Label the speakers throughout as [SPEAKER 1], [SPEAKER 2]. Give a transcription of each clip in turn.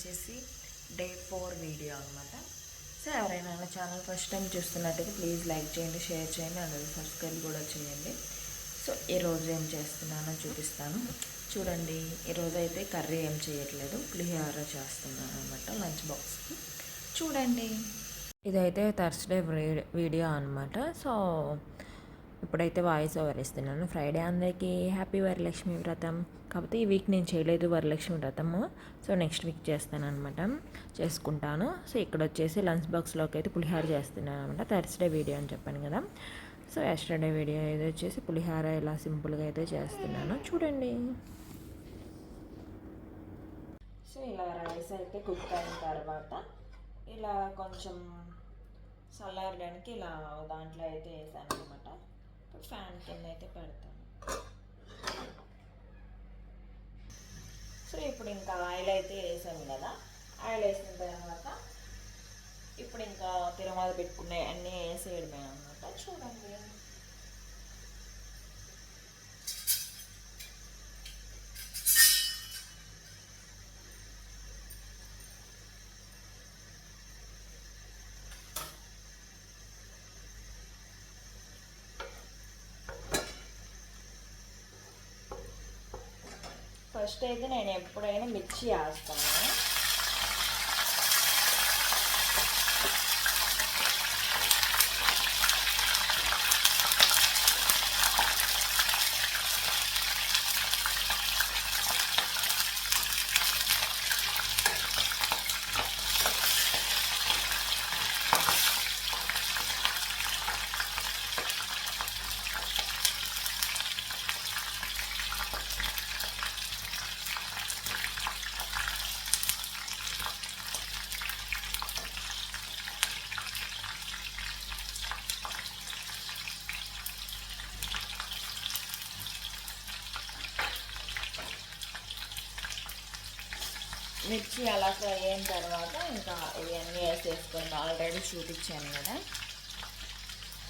[SPEAKER 1] వచ్చేసి day 4 video అనమాట. So ఎవరైనా నా ఛానల్ ఫస్ట్ టైం చూస్తున్నట్టయితే ప్లీజ్ లైక్ చేయండి, షేర్ చేయండి, అలాగే సబ్స్క్రైబ్ కూడా చేయండి. సో ఈరోజు ఏం చేస్తున్నానో చూపిస్తాను చూడండి. ఈరోజు అయితే కర్రీ ఏం చేయట్లేదు, పులిహోర చేస్తున్నాను అనమాట లంచ్ బాక్స్కి. చూడండి, ఇదైతే థర్స్డే వీడియో అనమాట. సో ఇప్పుడైతే వాయిస్ ఓవర్ ఇస్తున్నాను. ఫ్రైడే అందరికీ హ్యాపీ వరలక్ష్మి వ్రతం. కాకపోతే ఈ వీక్ నేను చేయలేదు వరలక్ష్మి వ్రతము. సో నెక్స్ట్ వీక్ చేస్తాను అనమాట, చేసుకుంటాను. సో ఇక్కడ వచ్చేసి లంచ్ బాక్స్లోకి అయితే పులిహోర చేస్తున్నాను అనమాట. థర్స్డే వీడియో అని చెప్పాను కదా. సో ఎస్టర్డే వీడియో ఇది వచ్చేసి పులిహోర ఇలా సింపుల్గా అయితే చేస్తున్నాను చూడండి. సో ఇలా రైస్ అయితే కుక్ అయిన తర్వాత ఇలా కొంచెం చల్లారడానికి ఇలా దాంట్లో అయితే వేసాను అనమాట. ఇప్పుడు ఫ్యాన్ కింద అయితే పెడతాను. సో ఇప్పుడు ఇంకా ఆయిల్ అయితే వేసాము కదా. ఆయిల్ వేసిన తర్వాత ఇప్పుడు ఇంకా తిరుమల పెట్టుకునే అన్నీ వేసేయడమే అనమాట. చూడండి, ఫస్ట్ అయితే నేను ఎప్పుడైనా మిర్చి వేస్తాను. మిర్చి అలా ఫ్రై అయిన తర్వాత ఇంకా ఇవన్నీ వేసేసుకోండి. ఆల్రెడీ చూపించాను కదా.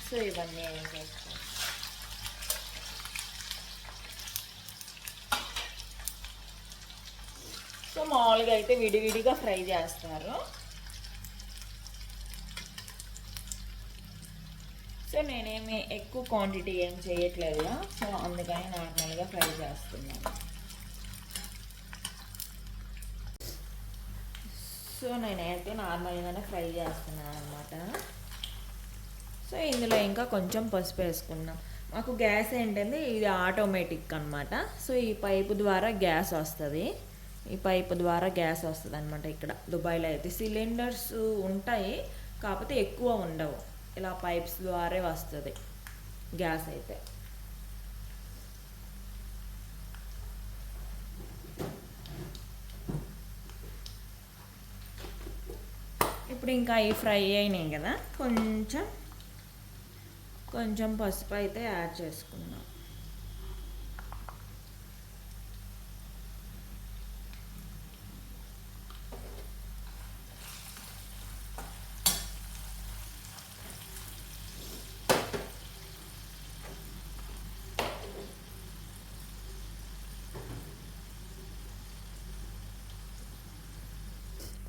[SPEAKER 1] సో ఇవన్నీ వేసేసుకోండి. సో మామూలుగా అయితే విడివిడిగా ఫ్రై చేస్తారు. సో నేనేమి ఎక్కువ క్వాంటిటీ ఏం చేయట్లేదు, సో అందుకని నార్మల్గా ఫ్రై చేస్తున్నాను. సో నేనైతే నార్మల్గానే ఫ్రై చేస్తున్నాను అనమాట. సో ఇందులో ఇంకా కొంచెం పసుపు వేసుకున్నాం. మాకు గ్యాస్ ఏంటంటే ఇది ఆటోమేటిక్ అనమాట. సో ఈ పైపు ద్వారా గ్యాస్ వస్తుంది. ఈ పైపు ద్వారా గ్యాస్ వస్తుంది అనమాట. ఇక్కడ దుబాయ్లో అయితే సిలిండర్స్ ఉంటాయి, కాకపోతే ఎక్కువ ఉండవు. ఇలా పైప్స్ ద్వారా వస్తుంది గ్యాస్ అయితే. ఇప్పుడు ఇంకా అవి ఫ్రై అయినాయి కదా, కొంచెం పసుపు అయితే యాడ్ చేసుకుందాం.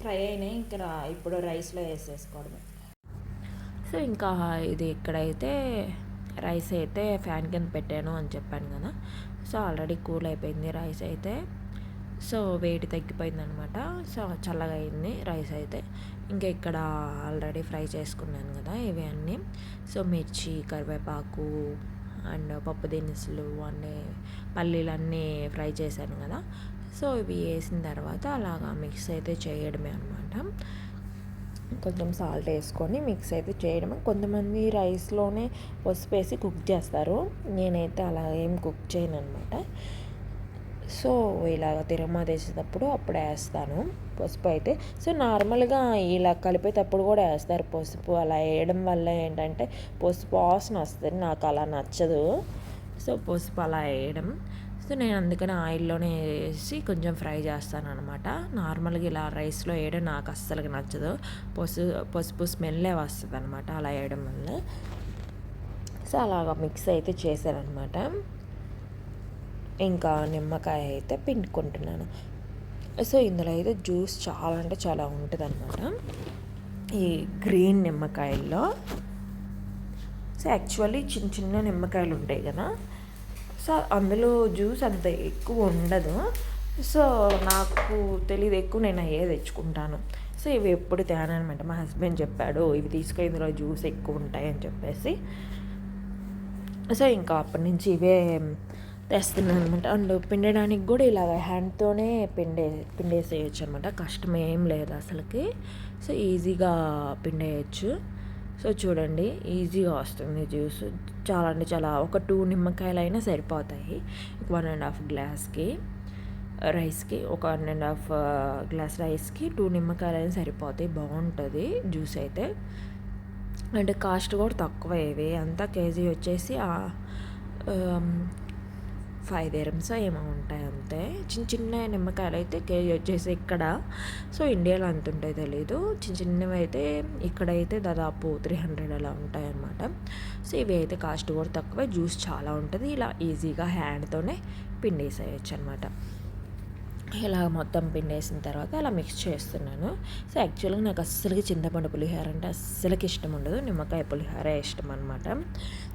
[SPEAKER 1] ఫ్రై అయినాయి, ఇంకా ఇప్పుడు రైస్లో వేసేసుకోవడమే. సో ఇంకా ఇది ఇక్కడైతే రైస్ అయితే ఫ్యాన్ కింద పెట్టాను అని చెప్పాను కదా. సో ఆల్రెడీ కూల్ అయిపోయింది రైస్ అయితే. సో వేడి తగ్గిపోయింది అనమాట. సో చల్లగా అయింది రైస్ అయితే. ఇంకా ఇక్కడ ఆల్రెడీ ఫ్రై చేసుకున్నాను కదా ఇవి అన్నీ. సో మిర్చి, కరివేపాకు అండ్ పప్పు దినుసులు అన్నీ, పల్లీలు అన్నీ ఫ్రై చేశాను కదా. సో ఇవి వేసిన తర్వాత అలాగా మిక్స్ అయితే చేయడమే అనమాట. కొంచెం సాల్ట్ వేసుకొని మిక్స్ అయితే చేయడమే. కొంతమంది రైస్లోనే పసుపు వేసి కుక్ చేస్తారు, నేనైతే అలా ఏం కుక్ చేయను అనమాట. సో ఇలాగ తిరగమాత వేసేటప్పుడు అప్పుడు వేస్తాను పసుపు అయితే. సో నార్మల్గా ఇలా కలిపేటప్పుడు కూడా వేస్తారు పసుపు. అలా వేయడం వల్ల ఏంటంటే పసుపు వాసన వస్తుంది, నాకు అలా నచ్చదు. సో పసుపు అలా వేయడం, సో నేను అందుకని ఆయిల్లోనే వేసి కొంచెం ఫ్రై చేస్తాను అనమాట. నార్మల్గా ఇలా రైస్లో వేయడం నాకు అస్సలు నచ్చదు. పసుపు స్మెల్లే వస్తుంది అనమాట అలా వేయడం వల్ల. సో అలాగా మిక్స్ అయితే చేశానమాట. ఇంకా నిమ్మకాయ అయితే పిండుకుంటున్నాను. సో ఇందులో అయితే జ్యూస్ చాలా అంటే చాలా ఉంటుంది అనమాట ఈ గ్రీన్ నిమ్మకాయల్లో. సో యాక్చువల్లీ చిన్న చిన్న నిమ్మకాయలు ఉంటాయి కదా, సో అందులో జ్యూస్ అంత ఎక్కువ ఉండదు. సో నాకు తెలియదు, ఎక్కువ నేను అయ్యే తెచ్చుకుంటాను. సో ఇవి ఎప్పుడు తేననమాట, మా హస్బెండ్ చెప్పాడు ఇవి తీసుకో ఇందులో జ్యూస్ ఎక్కువ ఉంటాయి అని చెప్పేసి. సో ఇంకా అప్పటి నుంచి ఇవే తెస్తున్నాను అనమాట. అండ్ పిండడానికి కూడా ఇలాగ హ్యాండ్తోనే పిండేసేయచ్చు అనమాట, కష్టం ఏం లేదు అసలుకి. సో ఈజీగా పిండేయచ్చు. సో చూడండి ఈజీగా వస్తుంది జ్యూస్. చాలా అంటే చాలా, ఒక 2 నిమ్మకాయలు అయినా సరిపోతాయి 1.5 గ్లాస్కి రైస్కి. ఒక 1.5 గ్లాస్ రైస్కి 2 నిమ్మకాయలు అయినా సరిపోతాయి. బాగుంటుంది జ్యూస్ అయితే. అంటే కాస్ట్ కూడా తక్కువ. ఇవి అంతా కేజీ వచ్చేసి 5 dirhams ఏమో ఉంటాయి అంతే. చిన్న చిన్న నిమ్మకాయలు అయితే కేజీ వచ్చేసి ఇక్కడ, సో ఇండియాలో అంత ఉంటాయి తెలీదు. చిన్న చిన్నవి అయితే ఇక్కడైతే దాదాపు 300 అలా ఉంటాయి అన్నమాట. సో ఇవి అయితే కాస్ట్ కూడా తక్కువే, జ్యూస్ చాలా ఉంటుంది. ఇలా ఈజీగా హ్యాండ్తోనే పిండేసేయచ్చు అనమాట. ఇలా మొత్తం పిండేసిన తర్వాత అలా మిక్స్ చేస్తున్నాను. సో యాక్చువల్గా నాకు అస్సలకి చింతపండు పులిహోర అంటే అస్సలకి ఇష్టం ఉండదు, నిమ్మకాయ పులిహోర ఇష్టం అనమాట.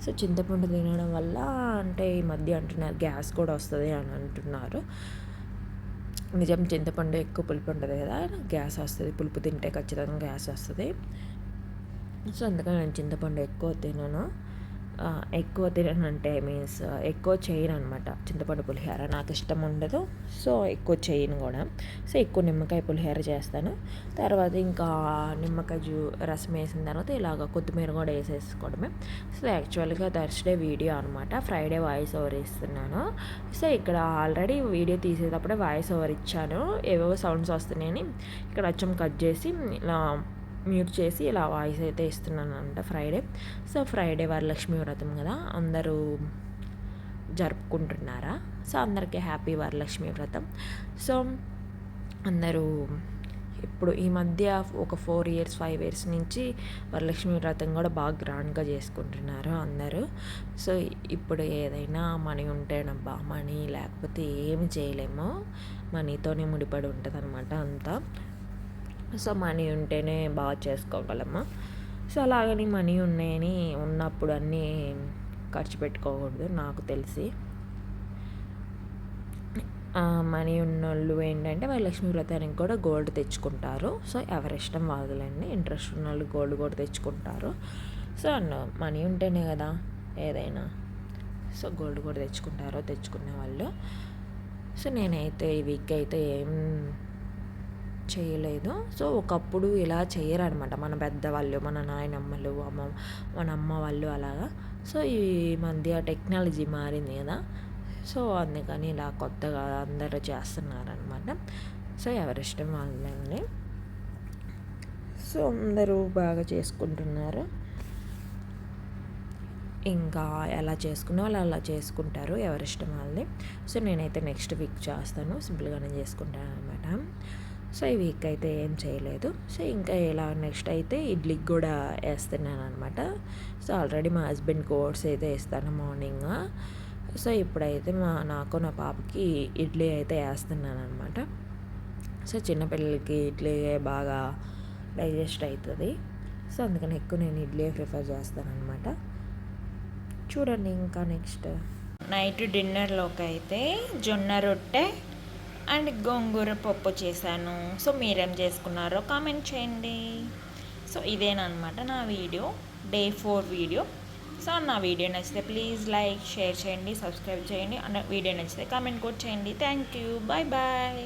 [SPEAKER 1] సో చింతపండు తినడం వల్ల అంటే ఈ మధ్య అంటున్నారు గ్యాస్ కూడా వస్తుంది అని అంటున్నారు. నిజం, చింతపండు ఎక్కువ పులుపు ఉంటుంది కదా, గ్యాస్ వస్తుంది. పులుపు తింటే ఖచ్చితంగా గ్యాస్ వస్తుంది. సో అందుకని నేను చింతపండు ఎక్కువ తినను. ఎక్కువ తిననంటే మీన్స్ ఎక్కువ చేయను అనమాట చింతపండు పులిహోర, నాకు ఇష్టం ఉండదు. సో ఎక్కువ చేయను కూడా. సో ఎక్కువ నిమ్మకాయ పులిహోర చేస్తాను. తర్వాత ఇంకా నిమ్మకాయ రసం వేసిన తర్వాత ఇలాగ కొత్తిమీర కూడా వేసేసుకోవడమే. సో యాక్చువల్గా థర్స్డే వీడియో అనమాట, ఫ్రైడే వాయిస్ ఓవర్ ఇస్తున్నాను. సో ఇక్కడ ఆల్రెడీ వీడియో తీసేటప్పుడే వాయిస్ ఓవర్ ఇచ్చాను, ఏవేవో సౌండ్స్ వస్తున్నాయని ఇక్కడ అచ్చం కట్ చేసి ఇలా మ్యూట్ చేసి ఇలా వాయిస్ అయితే ఇస్తున్నాను అనమాట ఫ్రైడే. సో ఫ్రైడే వరలక్ష్మి వ్రతం కదా, అందరూ జరుపుకుంటున్నారా? సో అందరికీ హ్యాపీ వరలక్ష్మి వ్రతం. సో అందరూ ఇప్పుడు ఈ మధ్య ఒక 4 years 5 years నుంచి వరలక్ష్మి వ్రతం కూడా బాగా గ్రాండ్గా చేసుకుంటున్నారు అందరూ. సో ఇప్పుడు ఏదైనా మనీ ఉంటేనబ్బా, మనీ లేకపోతే ఏమి చేయలేము, మనీతోనే ముడిపడి ఉంటుంది అనమాట అంతా. సో మనీ ఉంటేనే బాగా చేసుకోగలము. సో అలాగని మనీ ఉన్నప్పుడు అన్నీ ఖర్చు పెట్టుకోకూడదు నాకు తెలిసి. మనీ ఉన్నోళ్ళు ఏంటంటే వరలక్ష్మి వ్రతానికి కూడా గోల్డ్ తెచ్చుకుంటారు. సో ఎవరిష్టం వాళ్ళండి, ఇంట్రెస్ట్ ఉన్న వాళ్ళు గోల్డ్ కూడా తెచ్చుకుంటారు. సో మనీ ఉంటేనే కదా ఏదైనా. సో గోల్డ్ కూడా తెచ్చుకునే వాళ్ళు. సో నేనైతే ఈ వీక్ అయితే ఏం చేయలేదు. సో ఒకప్పుడు ఇలా చేయరనమాట మన పెద్దవాళ్ళు, మన నాయనమ్మలు, మన అమ్మ వాళ్ళు అలాగా. సో ఈ మధ్య టెక్నాలజీ మారింది కదా, సో అందుకని ఇలా కొత్తగా అందరూ చేస్తున్నారనమాట. సో ఎవరిష్టం వాళ్ళని. సో అందరూ బాగా చేసుకుంటున్నారు. ఇంకా ఎలా చేసుకునే వాళ్ళు అలా చేసుకుంటారు, ఎవరిష్టం వాళ్ళది. సో నేనైతే నెక్స్ట్ వీక్ చేస్తాను, సింపుల్గానే చేసుకుంటాను అనమాట. సో ఈ వీక్ అయితే ఏం చేయలేదు. సో ఇంకా ఇలా నెక్స్ట్ అయితే ఇడ్లీకి కూడా వేస్తున్నాను అనమాట. సో ఆల్రెడీ మా హస్బెండ్కి ఓట్స్ అయితే వేస్తాను మార్నింగ్. సో ఇప్పుడైతే నాకు నా పాపకి ఇడ్లీ అయితే వేస్తున్నాను అనమాట. సో చిన్నపిల్లలకి ఇడ్లీ బాగా డైజెస్ట్ అవుతుంది. సో అందుకని ఎక్కువ నేను ఇడ్లీ ప్రిఫర్ చేస్తాను అనమాట. చూడండి ఇంకా నెక్స్ట్ నైట్ డిన్నర్లోకి అయితే జొన్న రొట్టె అండ్ గోంగూర పప్పు చేశాను. సో మీరేం చేసుకున్నారో కామెంట్ చేయండి. సో ఇదేనమాట నా వీడియో, డే 4 వీడియో. సో నా వీడియో నచ్చితే ప్లీజ్ లైక్, షేర్ చేయండి, సబ్స్క్రైబ్ చేయండి. అండ్ వీడియో నచ్చితే కామెంట్ కూడా చేయండి. Thank you, bye bye.